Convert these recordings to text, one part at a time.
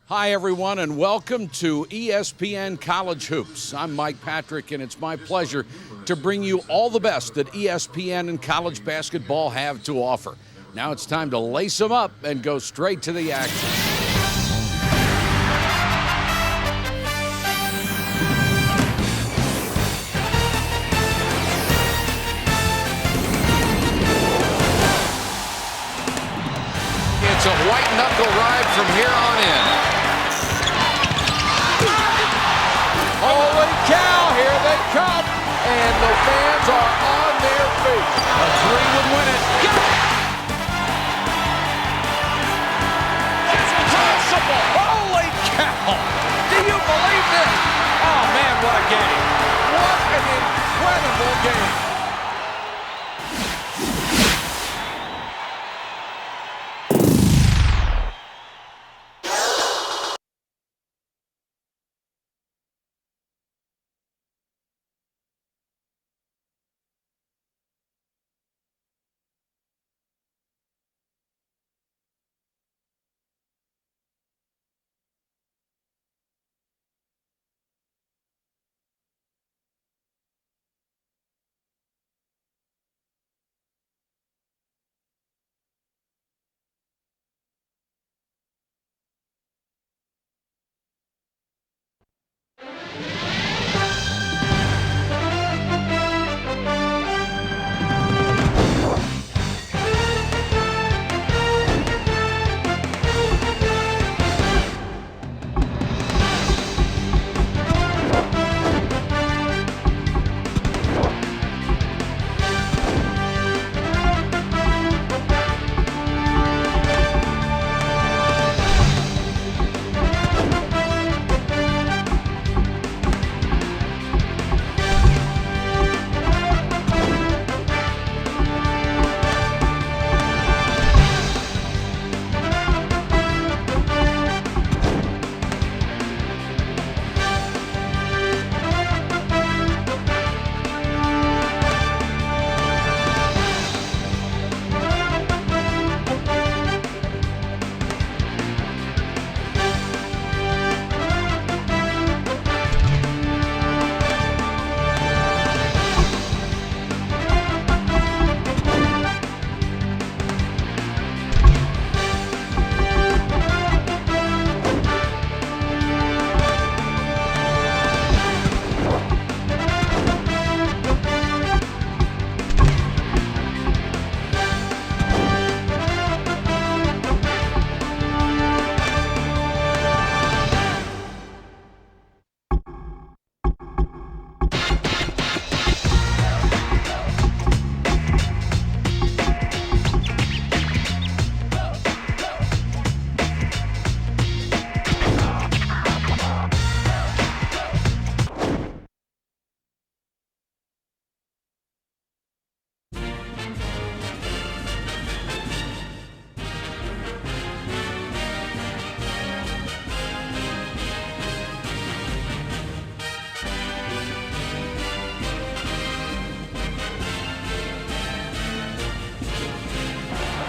Hi, everyone, and welcome to ESPN College Hoops. I'm Mike Patrick, and it's my pleasure to bring you all the best that ESPN and college basketball have to offer. Now it's time to lace them up and go straight to the action. It's a white-knuckle ride from here on in. Holy cow, here they come, and the fans are on their feet. A three would win it. It's impossible! Holy cow! Do you believe this? Oh, man, what a game. What an incredible game.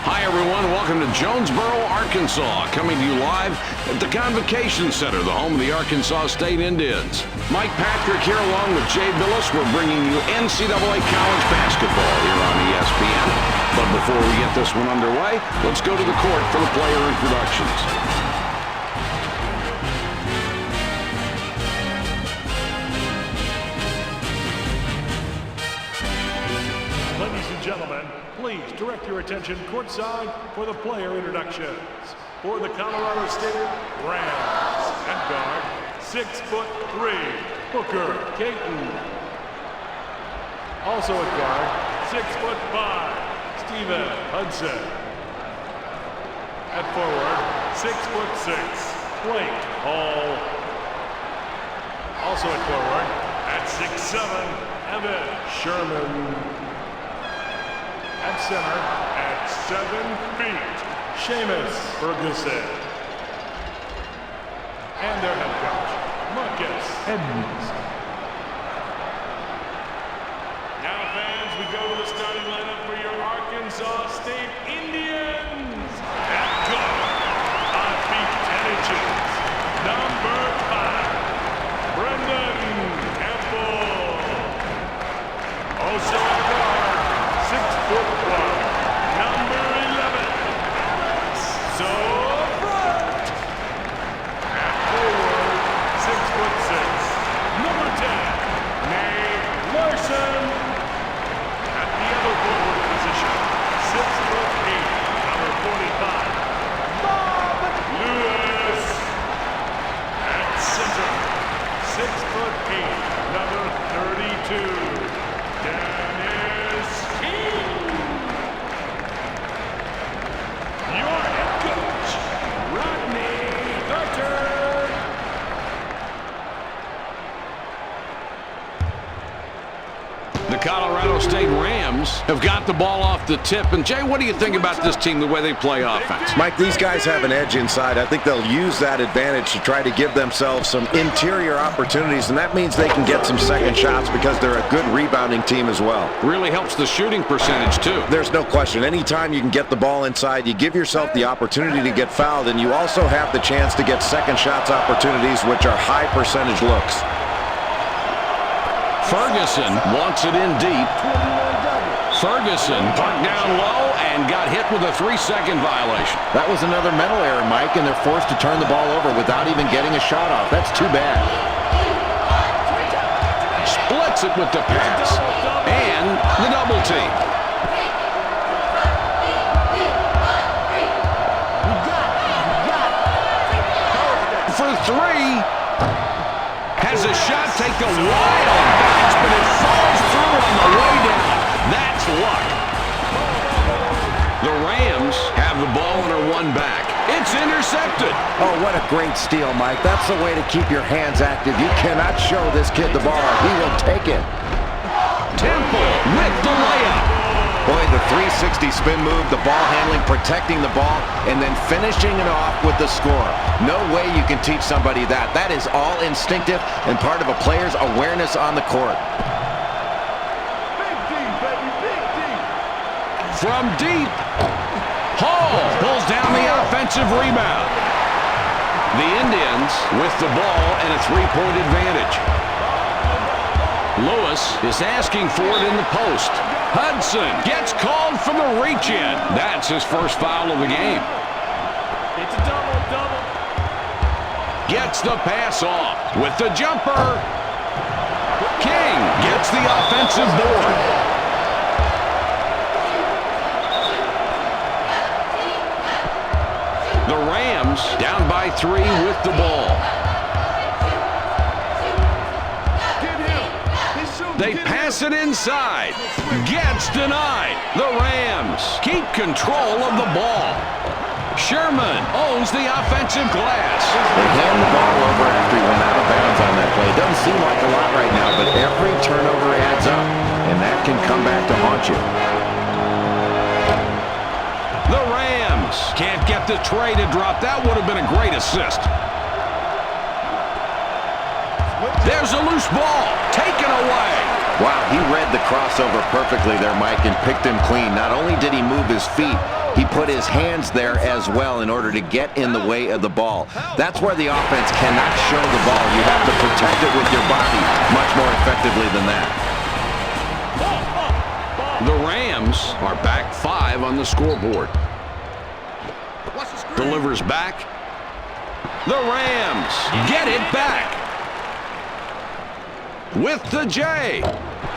Hi, everyone. Welcome to Jonesboro, Arkansas. Coming to you live at the Convocation Center, the home of the Arkansas State Indians. Mike Patrick here along with Jay Billis. We're bringing you NCAA college basketball here on ESPN. But before we get this one underway, let's go to the court for the player introductions. Ladies and gentlemen, please direct your attention courtside for the player introductions. For the Colorado State Rams, at guard, 6'3", Booker Caton. Also at guard, 6'5", Steven Hudson. At forward, 6'6", Blake Hall. Also at forward, at 6'7", Evan Sherman. At center, at 7 feet, Seamus Ferguson. And their head coach, Marcus Edmonds. Now, fans, we go to the starting lineup for your Arkansas State Indians. At guard, 5 feet 10 inches, number 5, Brendan Campbell. Also at guard, 6'1", number 11, Alex Sobert. At forward, 6'6", number 10, Nate Larson. At the other forward position, 6'8", number 45, Bob Lewis. At center, 6'8", number 32, Dennis King. Your head coach, Rodney Carter. The Colorado State Rams have got the ball off the tip. And, Jay, what do you think about this team, the way they play offense? Mike, these guys have an edge inside. I think they'll use that advantage to try to give themselves some interior opportunities, and that means they can get some second shots because they're a good rebounding team as well. Really helps the shooting percentage, too. There's no question. Anytime you can get the ball inside, you give yourself the opportunity to get fouled, and you also have the chance to get second shots opportunities, which are high percentage looks. Ferguson wants it in deep. Ferguson parked down low and got hit with a 3-second violation. That was another mental error, Mike, and they're forced to turn the ball over without even getting a shot off. That's too bad. Splits it with the pass and the double team. For 3. Has a shot, take the wild bounce, but it falls through on the way down. That's luck. The Rams have the ball and are one back. It's intercepted. Oh, what a great steal, Mike. That's the way to keep your hands active. You cannot show this kid the ball. He will take it. Temple with the layup. Boy, the 360 spin move, the ball handling, protecting the ball, and then finishing it off with the score. No way you can teach somebody that. That is all instinctive and part of a player's awareness on the court. Big D, baby, big D. From deep, Hall pulls down the offensive rebound. The Indians with the ball and a 3-point advantage. Lewis is asking for it in the post. Hudson gets called for the reach-in. That's his first foul of the game. It's a double-double. Gets the pass off with the jumper. King gets the offensive board. The Rams down by 3 with the ball. They pass it inside. Gets denied. The Rams keep control of the ball. Sherman owns the offensive glass. They hand the ball over after he went out of bounds on that play. Doesn't seem like a lot right now, but every turnover adds up, and that can come back to haunt you. The Rams can't get the tray to drop. That would have been a great assist. There's a loose ball. Taken away. Wow, he read the crossover perfectly there, Mike, and picked him clean. Not only did he move his feet, he put his hands there as well in order to get in the way of the ball. That's where the offense cannot show the ball. You have to protect it with your body much more effectively than that. The Rams are back 5 on the scoreboard. Delivers back. The Rams get it back. With the J.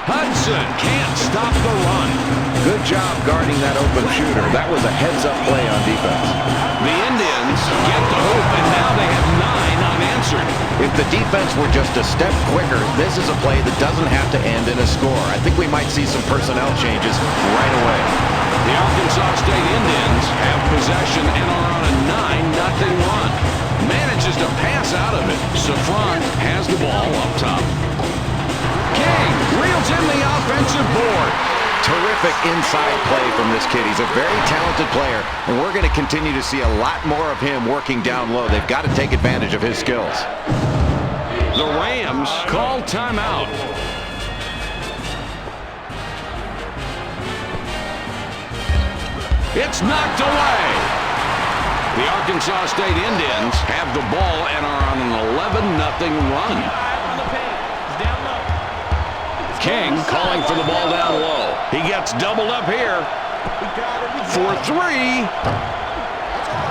Hudson can't stop the run. Good job guarding that open shooter. That was a heads-up play on defense. The Indians get the hoop, and now they have 9 unanswered unanswered. If the defense were just a step quicker, this is a play that doesn't have to end in a score. I think we might see some personnel changes right away. The Arkansas State Indians have possession and are on a 9-0 run. Manages to pass out of it. Safran has the ball up top. King reels in the offensive board. Terrific inside play from this kid. He's a very talented player, and we're going to continue to see a lot more of him working down low. They've got to take advantage of his skills. The Rams call timeout. It's knocked away. The Arkansas State Indians have the ball and are on an 11-0 run. King calling for the ball down low. He gets doubled up here. For three.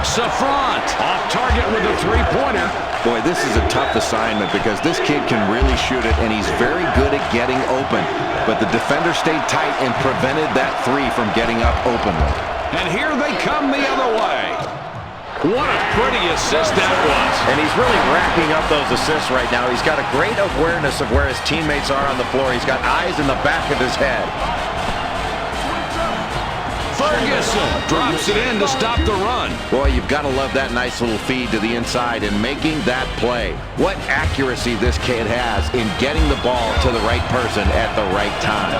Safran off target with a three-pointer. Boy, this is a tough assignment because this kid can really shoot it, and he's very good at getting open. But the defender stayed tight and prevented that three from getting up openly. And here they come the other way. What a pretty assist that was. And he's really racking up those assists right now. He's got a great awareness of where his teammates are on the floor. He's got eyes in the back of his head. Ferguson drops it in to stop the run. Boy, you've got to love that nice little feed to the inside and making that play. What accuracy this kid has in getting the ball to the right person at the right time.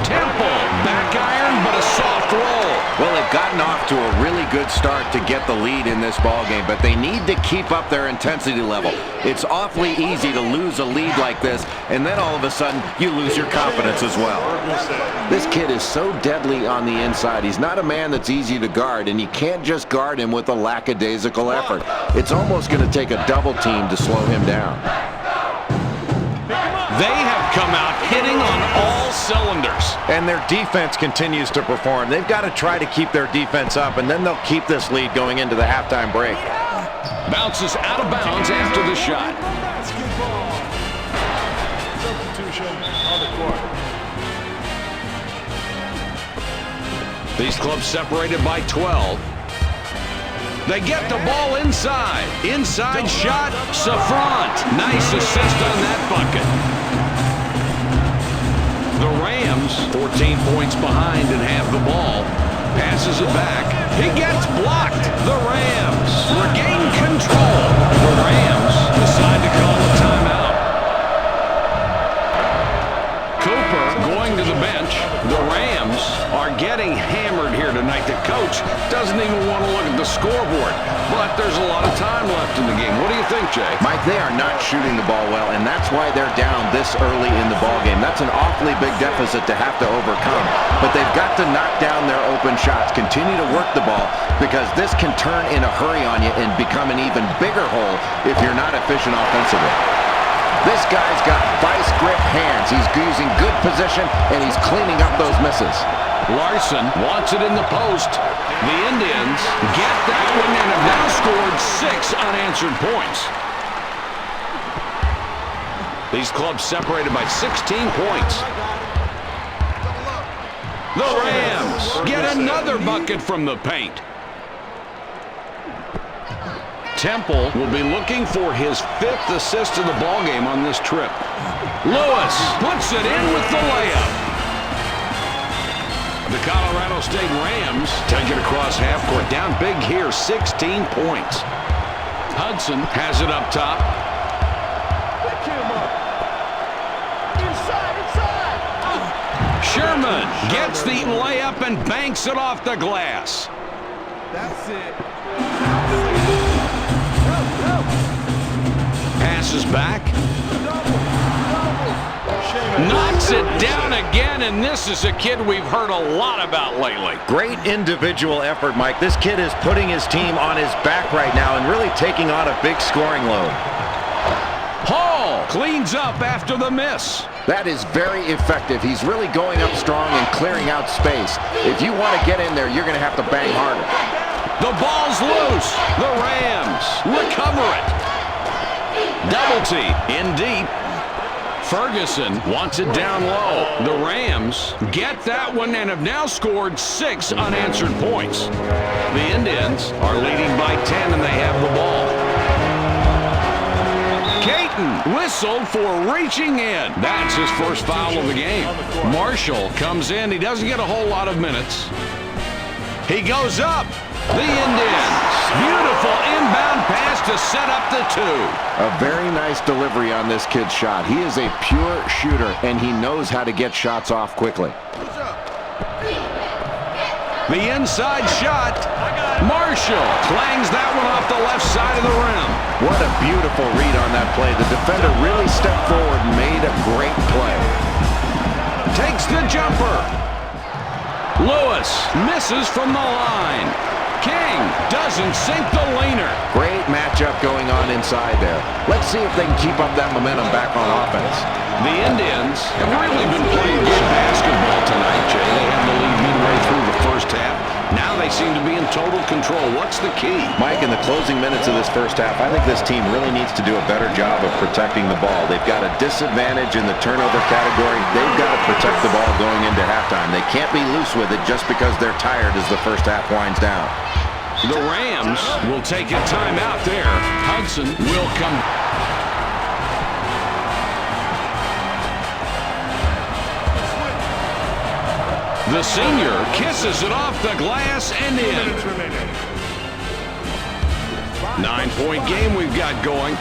Temple, back iron, but a soft roll. Well, they've gotten off to a really good start to get the lead in this ballgame, but they need to keep up their intensity level. It's awfully easy to lose a lead like this, and then all of a sudden, you lose your confidence as well. This kid is so deadly on the inside. He's not a man that's easy to guard, and you can't just guard him with a lackadaisical effort. It's almost going to take a double team to slow him down. They have come out hitting on all cylinders. And their defense continues to perform. They've got to try to keep their defense up, and then they'll keep this lead going into the halftime break. Bounces out of bounds after the shot. Substitution on the court. These clubs separated by 12. They get the ball inside. Inside shot, Safran. Nice assist on that bucket. The Rams, 14 points behind and have the ball. Passes it back. He gets blocked. The Rams regain control. The Rams decide to call a timeout. Cooper going to the bench. The Rams are getting hammered here tonight. The coach doesn't even want to look at the scoreboard, but there's a lot of time left in the game. What do you think, Jay? Mike, they are not shooting the ball well, and that's why they're down this early in the ballgame. That's an awfully big deficit to have to overcome, but they've got to knock down their open shots, continue to work the ball, because this can turn in a hurry on you and become an even bigger hole if you're not efficient offensively. This guy's got vice grip hands. He's using good position, and he's cleaning up those misses. Larson wants it in the post. The Indians get that one and have now scored 6 unanswered points. These clubs separated by 16 points. The Rams get another bucket from the paint. Temple will be looking for his 5th assist of the ballgame on this trip. Lewis puts it in with the layup. The Colorado State Rams take it across half court. Down big here, 16 points. Hudson has it up top. Sherman gets the layup and banks it off the glass. That's it. Passes back. Knocks it down again, and this is a kid we've heard a lot about lately. Great individual effort, Mike. This kid is putting his team on his back right now and really taking on a big scoring load. Hall cleans up after the miss. That is very effective. He's really going up strong and clearing out space. If you want to get in there, you're going to have to bang harder. The ball's loose. The Rams recover it. Double team in deep. Ferguson wants it down low. The Rams get that one and have now scored 6 unanswered points. The Indians are leading by 10 and they have the ball. Caton whistled for reaching in. That's his first foul of the game. Marshall comes in. He doesn't get a whole lot of minutes. He goes up. The Indians. Beautiful inbound pass to set up the 2. A very nice delivery on this kid's shot. He is a pure shooter, and he knows how to get shots off quickly. The inside shot. Marshall clangs that one off the left side of the rim. What a beautiful read on that play. The defender really stepped forward and made a great play. Takes the jumper. Lewis misses from the line. King doesn't sink the leaner. Great matchup going on inside there. Let's see if they can keep up that momentum back on offense. The Indians have really been playing good basketball tonight, Jay. They had the lead midway through the first half. Now they seem to be in total control. What's the key? Mike, in the closing minutes of this first half, I think this team really needs to do a better job of protecting the ball. They've got a disadvantage in the turnover category. They've got to protect the ball going into halftime. They can't be loose with it just because they're tired as the first half winds down. The Rams will take a timeout there. Hudson will come. The senior kisses it off the glass and in. 9-point game we've got going.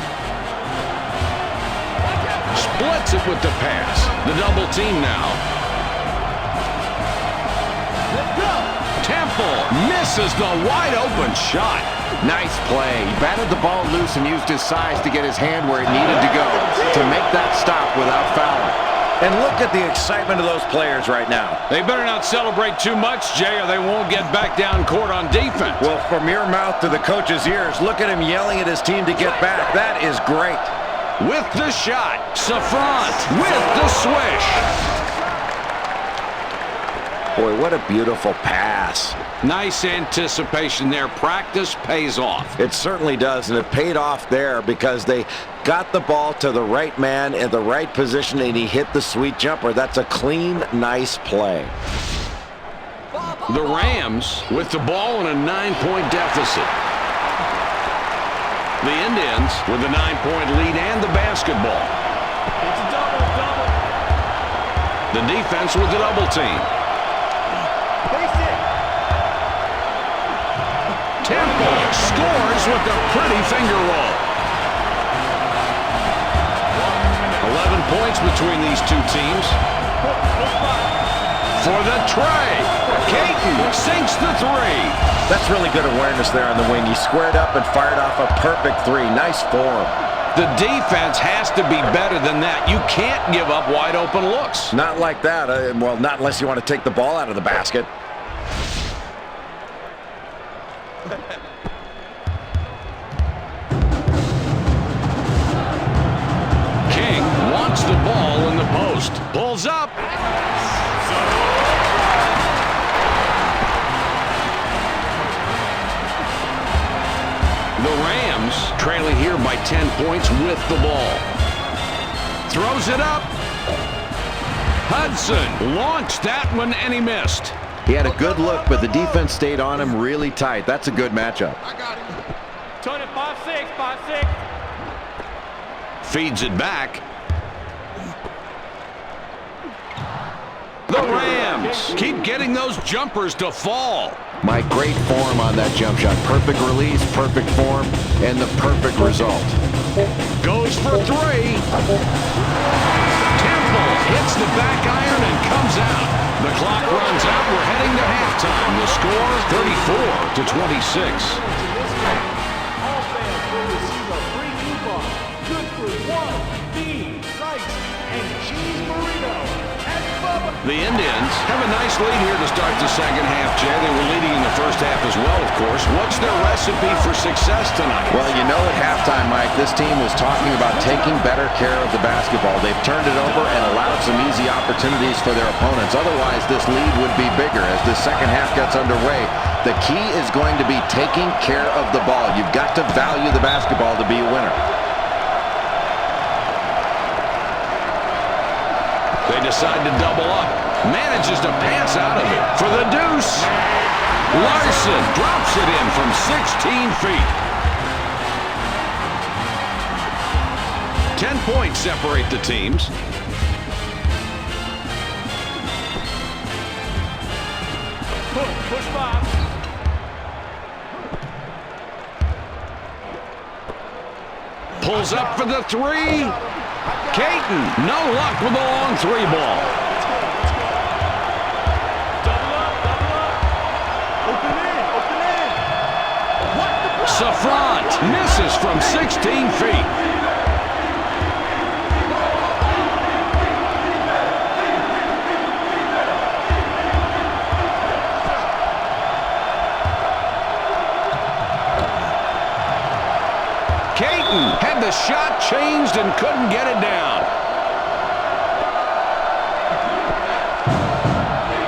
Splits it with the pass. The double team now. Temple misses the wide open shot. Nice play. He batted the ball loose and used his size to get his hand where it needed to go to make that stop without fouling. And look at the excitement of those players right now. They better not celebrate too much, Jay, or they won't get back down court on defense. Well, from your mouth to the coach's ears, look at him yelling at his team to get back. That is great. With the shot, Safront with the swish. Boy, what a beautiful pass. Nice anticipation there. Practice pays off. It certainly does, and it paid off there because they got the ball to the right man in the right position, and he hit the sweet jumper. That's a clean, nice play. The Rams with the ball in a 9-point deficit. The Indians with a 9-point lead and the basketball. It's a double. The defense with the double team. Temple scores with a pretty finger roll. 11 points between these two teams. For the tray, Caton sinks the 3. That's really good awareness there on the wing. He squared up and fired off a perfect 3. Nice form. The defense has to be better than that. You can't give up wide open looks. Not like that. Well, not unless you want to take the ball out of the basket. King wants the ball in the post. Pulls up. The Rams trailing here by 10 points with the ball. Throws it up. Hudson launched that one and he missed. He had a good look, but the defense stayed on him really tight. That's a good matchup. I got it. Turn it 5-6, 5-6. Feeds it back. The Rams keep getting those jumpers to fall. My great form on that jump shot. Perfect release, perfect form, and the perfect result. Goes for 3. Temple hits the back iron and comes out. The clock runs out. We're heading to halftime. The score, 34-26. All fans will receive a free coupon. Good for 1 bean, rice, and cheese burrito at Bubba. The Indians have a nice lead here to start the second half, Jay. They were leading in the first half as well, of course. What's their recipe for success tonight? Well, you know at halftime, Mike, this team was talking about taking better care of the basketball. They've turned it over and allowed some easy opportunities for their opponents. Otherwise, this lead would be bigger as the second half gets underway. The key is going to be taking care of the ball. You've got to value the basketball to be a winner. They decide to double up. Manages to pass out of it for the deuce. Larson drops it in from 16 feet. 10 points separate the teams. Push back. Pulls up for the three. Caton, no luck with the long three ball. Double up. Open in. Safront misses from 16 feet. Caton had the shot changed and couldn't get it down.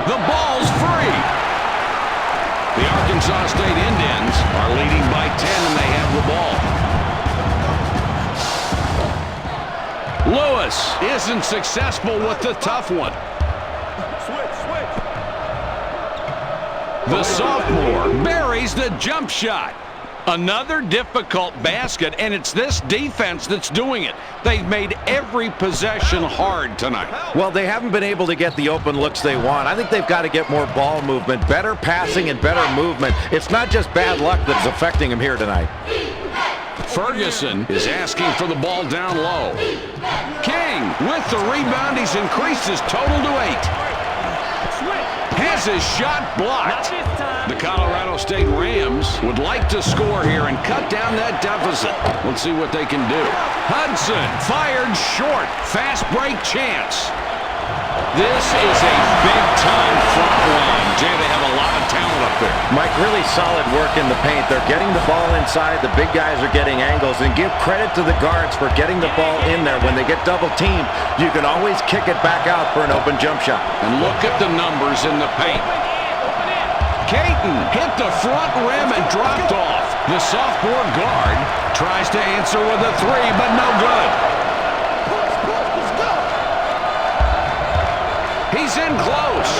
The ball's free. The Arkansas State Indians are leading by 10 and they have the ball. Lewis isn't successful with the tough one. Switch. The sophomore buries the jump shot. Another difficult basket, and it's this defense that's doing it. They've made every possession hard tonight. Well, they haven't been able to get the open looks they want. I think they've got to get more ball movement, better passing and better movement. It's not just bad luck that's affecting them here tonight. Ferguson is asking for the ball down low. King with the rebound. He's increased his total to 8. Has his shot blocked. The Colorado State Rams would like to score here and cut down that deficit. Let's see what they can do. Hudson fired short. Fast break chance. This is a big-time front line. Jay, they have a lot of talent up there. Mike, really solid work in the paint. They're getting the ball inside. The big guys are getting angles. And give credit to the guards for getting the ball in there. When they get double-teamed, you can always kick it back out for an open jump shot. And look at the numbers in the paint. Caton hit the front rim and dropped off. The sophomore guard tries to answer with a three, but no good. He's in close.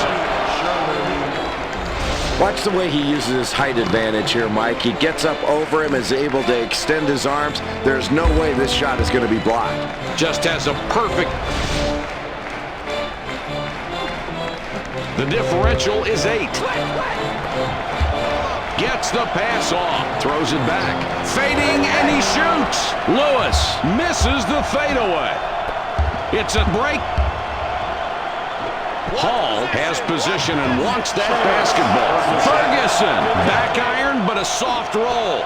Watch the way he uses his height advantage here, Mike. He gets up over him, is able to extend his arms. There's no way this shot is going to be blocked. Just has a perfect... The differential is 8. Gets the pass off. Throws it back. Fading, and he shoots. Lewis misses the fadeaway. It's a break. Hall has position and wants that basketball. Ferguson, back iron, but a soft roll.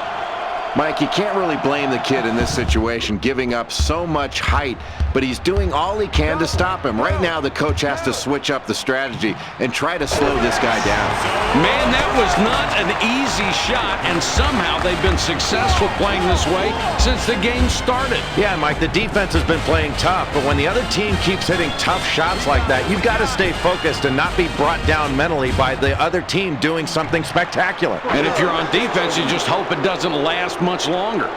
Mike, you can't really blame the kid in this situation, giving up so much height, but he's doing all he can to stop him. Right now, the coach has to switch up the strategy and try to slow this guy down. Man, that was not an easy shot, and somehow they've been successful playing this way since the game started. Yeah, Mike, the defense has been playing tough, but when the other team keeps hitting tough shots like that, you've got to stay focused and not be brought down mentally by the other team doing something spectacular. And if you're on defense, you just hope it doesn't last much longer.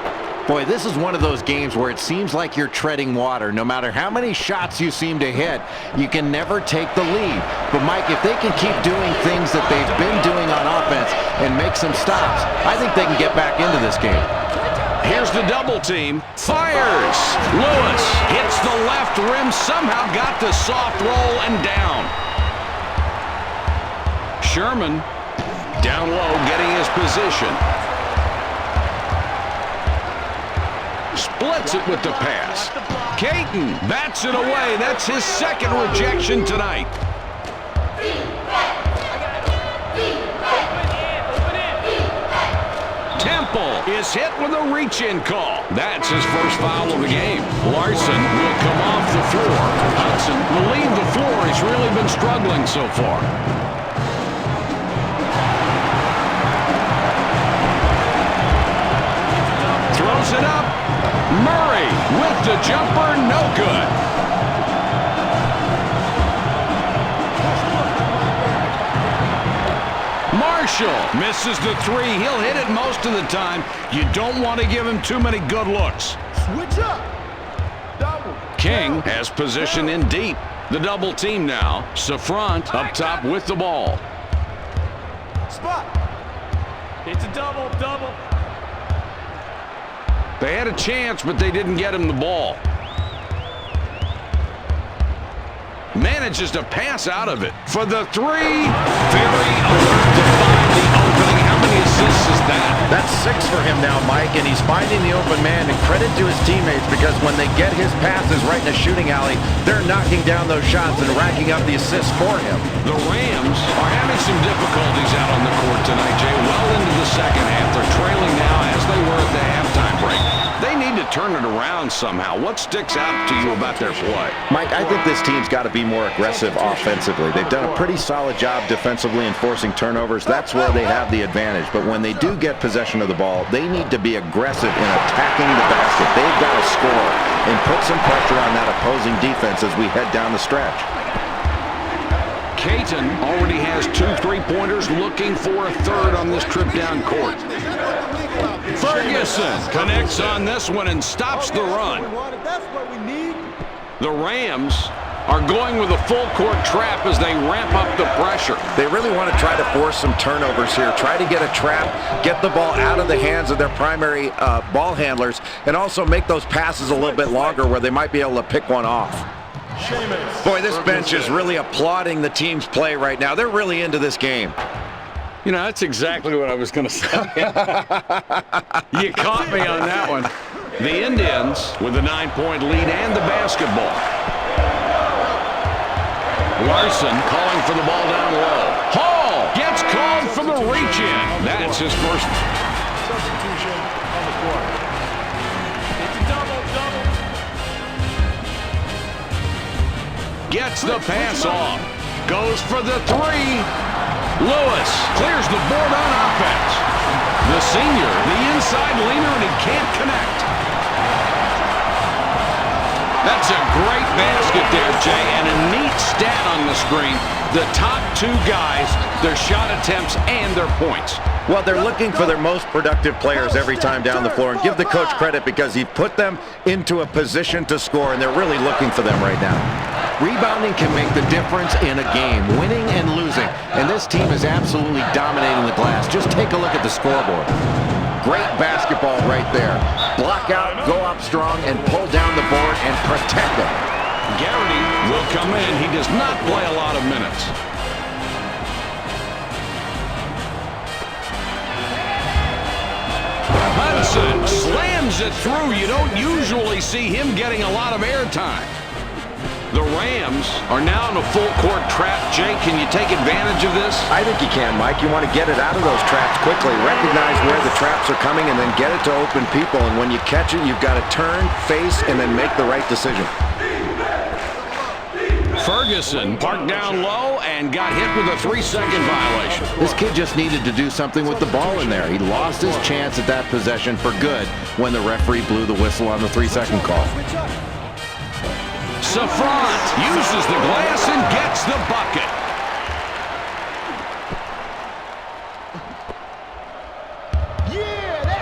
Boy, this is one of those games where it seems like you're treading water. No matter how many shots you seem to hit, you can never take the lead. But, Mike, if they can keep doing things that they've been doing on offense and make some stops, I think they can get back into this game. Here's the double team. Fires. Lewis hits the left rim, somehow got the soft roll and down. Sherman down low, getting his position. Splits it with the pass. Caton bats it away. That's his second rejection tonight. Temple is hit with a reach-in call. That's his first foul of the game. Larson will come off the floor. Hudson will leave the floor. He's really been struggling so far. Throws it up. Murray with the jumper, no good. Marshall misses the three. He'll hit it most of the time. You don't want to give him too many good looks. Switch up. Double. King has position in deep. The double team now. Safront up top with the ball. Spot. It's a double. They had a chance, but they didn't get him the ball. manages to pass out of it for the three. Very alert to find the opening. How many assists is that? That's 6 for him now, Mike, and he's finding the open man, and credit to his teammates because when they get his passes right in the shooting alley, they're knocking down those shots and racking up the assists for him. The Rams are having some difficulties out on the court tonight, Jay. Well into the second half. They're trailing now as they were at the halftime break. They need to turn it around somehow. What sticks out to you about their play? Mike, I think this team's got to be more aggressive offensively. They've done a pretty solid job defensively and forcing turnovers. That's where they have the advantage. But when they do get possession of the ball, they need to be aggressive in attacking the basket. They've got to score and put some pressure on that opposing defense as we head down the stretch. Caton already has 2 3-pointers, looking for a third on this trip down court. Ferguson connects on this one and stops the run. The Rams are going with a full court trap as they ramp up the pressure. They really want to try to force some turnovers here. Try to get a trap, get the ball out of the hands of their primary ball handlers, and also make those passes a little bit longer where they might be able to pick one off. Boy, this bench is really applauding the team's play right now. They're really into this game. You know, that's exactly what I was going to say. You caught me on that one. The Indians with a 9-point lead and the basketball. Larson calling for the ball down low. Hall gets called for the reach-in. That's his first. Substitution on the court. It's a double-double. Gets the pass off. Goes for the three. Lewis clears the board on offense. The senior, the inside leaner, and he can't connect. That's a great basket there, Jay, and a neat stat on the screen. The top 2 guys, their shot attempts and their points. Well, they're looking for their most productive players every time down the floor, and give the coach credit because he put them into a position to score, and they're really looking for them right now. Rebounding can make the difference in a game, winning and losing, and this team is absolutely dominating the glass. Just take a look at the scoreboard. Great basketball right there. Block out, go up strong, and pull down the board and protect it. Garrity will come in. He does not play a lot of minutes. Hudson slams it through. You don't usually see him getting a lot of airtime. The Rams are now in a full court trap. Jake, can you take advantage of this? I think you can, Mike. You want to get it out of those traps quickly. Recognize where the traps are coming and then get it to open people. And when you catch it, you've got to turn, face, and then make the right decision. Ferguson parked down low and got hit with a 3-second violation. This kid just needed to do something with the ball in there. He lost his chance at that possession for good when the referee blew the whistle on the 3-second call. Safront uses the glass and gets the bucket.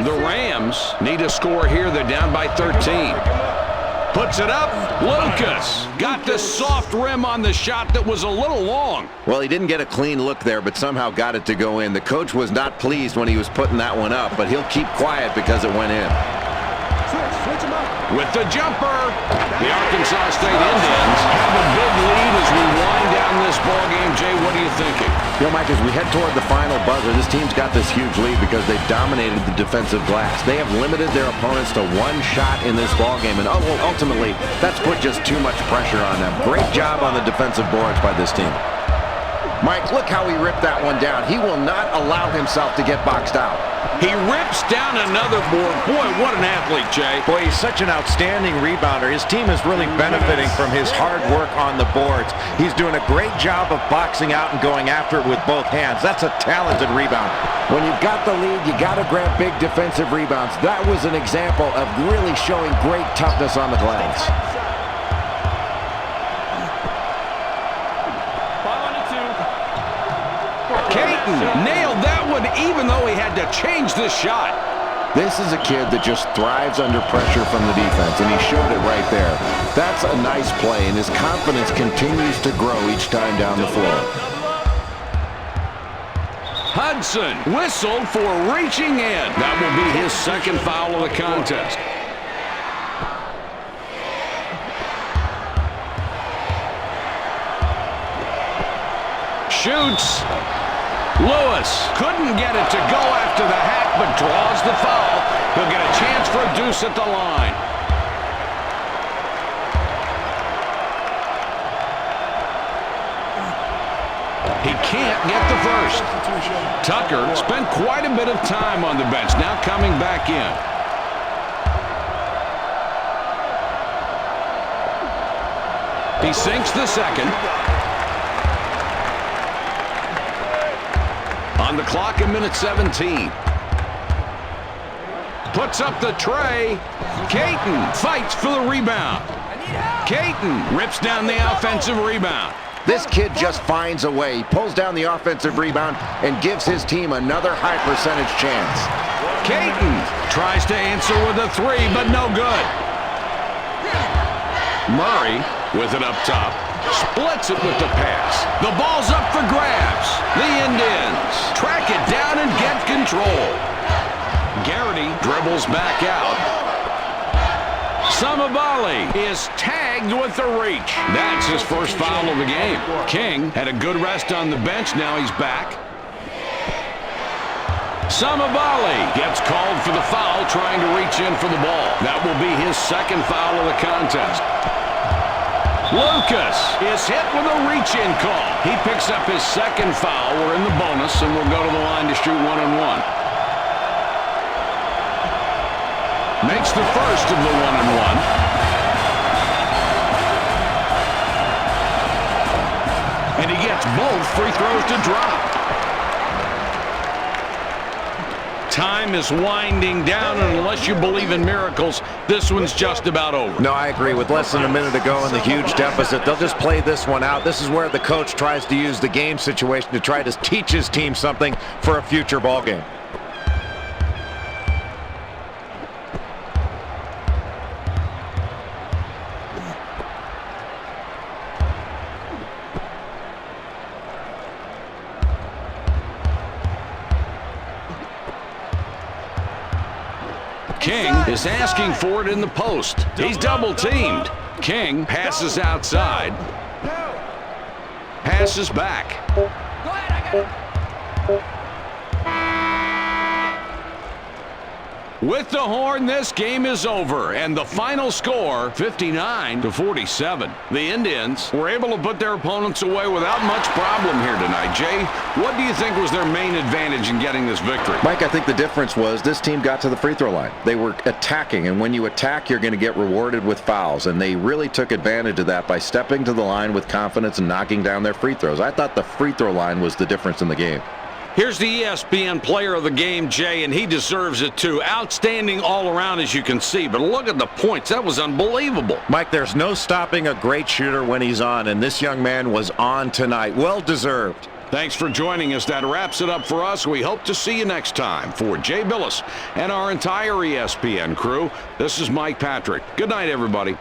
The Rams need a score here. They're down by 13. Puts it up. Lucas got the soft rim on the shot that was a little long. Well, he didn't get a clean look there, but somehow got it to go in. The coach was not pleased when he was putting that one up, but he'll keep quiet because it went in. With the jumper, the Arkansas State Indians have a big lead as we wind down this ball game. Jay, what are you thinking? You know, Mike, as we head toward the final buzzer, this team's got this huge lead because they've dominated the defensive glass. They have limited their opponents to 1 shot in this ball game, and ultimately, that's put just too much pressure on them. Great job on the defensive boards by this team. Mike, look how he ripped that one down. He will not allow himself to get boxed out. He rips down another board. Boy, what an athlete, Jay. Boy, he's such an outstanding rebounder. His team is really benefiting from his hard work on the boards. He's doing a great job of boxing out and going after it with both hands. That's a talented rebounder. When you've got the lead, you got to grab big defensive rebounds. That was an example of really showing great toughness on the glass. Nailed that one even though he had to change the shot. This is a kid that just thrives under pressure from the defense, and he showed it right there. That's a nice play, and his confidence continues to grow each time down the floor. Hudson whistled for reaching in. That will be his 2nd foul of the contest. shoots. Lewis couldn't get it to go after the hack, but draws the foul. He'll get a chance for a deuce at the line. He can't get the first. Tucker spent quite a bit of time on the bench, now coming back in. He sinks the second. On the clock, a minute 17. Puts up the tray. Caton fights for the rebound. Caton rips down the offensive rebound. This kid just finds a way. He pulls down the offensive rebound and gives his team another high percentage chance. Caton tries to answer with a three, but no good. Murray with it up top. Splits it with the pass. The ball's up for grabs. The Indians track it down and get control. Garrity dribbles back out. Samabali is tagged with the reach. That's his first foul of the game. King had a good rest on the bench. Now he's back. Samabali gets called for the foul, trying to reach in for the ball. That will be his second foul of the contest. Lucas is hit with a reach-in call. He picks up his second foul. We're in the bonus, and we'll go to the line to shoot 1-and-1. Makes the first of the 1-and-1. And he gets both free throws to drop. Time is winding down, and unless you believe in miracles, this one's just about over. No, I agree. With less than a minute to go and the huge deficit, they'll just play this one out. This is where the coach tries to use the game situation to try to teach his team something for a future ball game. King is asking for it in the post. He's double-teamed. King passes outside. Passes back. With the horn, this game is over, and the final score, 59-47. The Indians were able to put their opponents away without much problem here tonight. Jay, what do you think was their main advantage in getting this victory? Mike, I think the difference was this team got to the free throw line. They were attacking, and when you attack, you're going to get rewarded with fouls, and they really took advantage of that by stepping to the line with confidence and knocking down their free throws. I thought the free throw line was the difference in the game. Here's the ESPN player of the game, Jay, and he deserves it too. Outstanding all around, as you can see, but look at the points. That was unbelievable. Mike, there's no stopping a great shooter when he's on, and this young man was on tonight. Well deserved. Thanks for joining us. That wraps it up for us. We hope to see you next time. For Jay Billis and our entire ESPN crew, this is Mike Patrick. Good night, everybody.